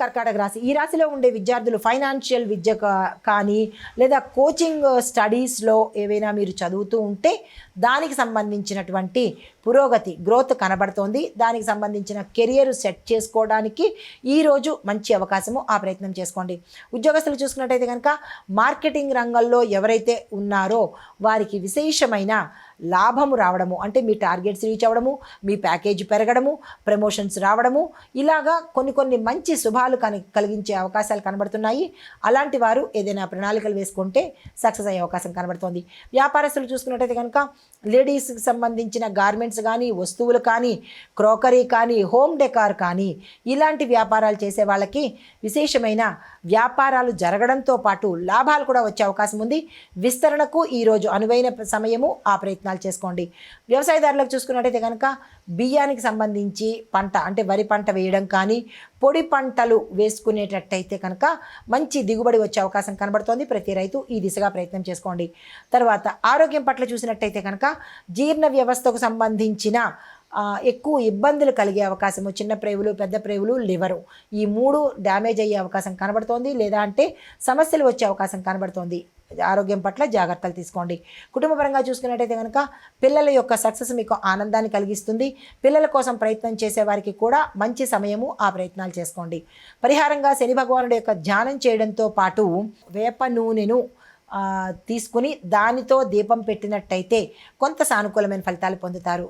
కర్కాటక రాశి. ఈ రాశిలో ఉండే విద్యార్థులు ఫైనాన్షియల్ విద్య కానీ లేదా కోచింగ్ స్టడీస్లో ఏవైనా మీరు చదువుతూ ఉంటే దానికి సంబంధించినటువంటి పురోగతి గ్రోత్ కనబడుతోంది. దానికి సంబంధించిన కెరియర్ సెట్ చేసుకోవడానికి ఈరోజు మంచి అవకాశము, ఆ ప్రయత్నం చేసుకోండి. ఉద్యోగస్తులు చూసుకున్నట్టయితే కనుక మార్కెటింగ్ రంగంలో ఎవరైతే ఉన్నారో వారికి విశేషమైన లాభము రావడము, అంటే మీ టార్గెట్స్ రీచ్ అవ్వడము, మీ ప్యాకేజ్ పెరగడము, ప్రమోషన్స్ రావడము, ఇలాగా కొన్ని మంచి శుభాలు కలిగించే అవకాశాలు కనబడుతున్నాయి. అలాంటి వారు ఏదైనా ప్రణాళికలు వేసుకుంటే సక్సెస్ అయ్యే అవకాశం కనబడుతోంది. వ్యాపారస్తులు చూసుకున్నట్టయితే కనుక లేడీస్కి సంబంధించిన గార్మెంట్స్ కానీ, వస్తువులు కానీ, క్రోకరీ కానీ, హోమ్ డెకార్ కానీ ఇలాంటి వ్యాపారాలు చేసే వాళ్ళకి విశేషమైన వ్యాపారాలు జరగడంతో పాటు లాభాలు కూడా వచ్చే అవకాశం ఉంది. విస్తరణకు ఈరోజు అనువైన సమయము, ఆ ప్రయత్నాలు చేసుకోండి. వ్యవసాయదారులకు చూసుకున్నట్టయితే కనుక బియ్యానికి సంబంధించి పంట, అంటే వరి పంట వేయడం కానీ, పొడి పంటలు వేసుకునేటట్టయితే కనుక మంచి దిగుబడి వచ్చే అవకాశం కనబడుతోంది. ప్రతి రైతు ఈ దిశగా ప్రయత్నం చేసుకోండి. తర్వాత ఆరోగ్యం పట్ల చూసినట్టయితే కనుక జీర్ణ వ్యవస్థకు సంబంధించిన ఎక్కువ ఇబ్బందులు కలిగే అవకాశము, చిన్న ప్రేవులు, పెద్ద ప్రేవులు, లివరు, ఈ 3 డ్యామేజ్ అయ్యే అవకాశం కనబడుతోంది. లేదా అంటే సమస్యలు వచ్చే అవకాశం కనబడుతోంది. ఆరోగ్యం పట్ల జాగ్రత్తలు తీసుకోండి. కుటుంబపరంగా చూసుకున్నట్టయితే కనుక పిల్లల యొక్క సక్సెస్ మీకు ఆనందాన్ని కలిగిస్తుంది. పిల్లల కోసం ప్రయత్నం చేసే వారికి కూడా మంచి సమయము, ఆ ప్రయత్నాలు చేసుకోండి. పరిహారంగా శని భగవానుడి యొక్క ధ్యానం చేయడంతో పాటు వేప నూనెను తీసుకుని దానితో దీపం పెట్టినట్టయితే కొంత సానుకూలమైన ఫలితాలు పొందుతారు.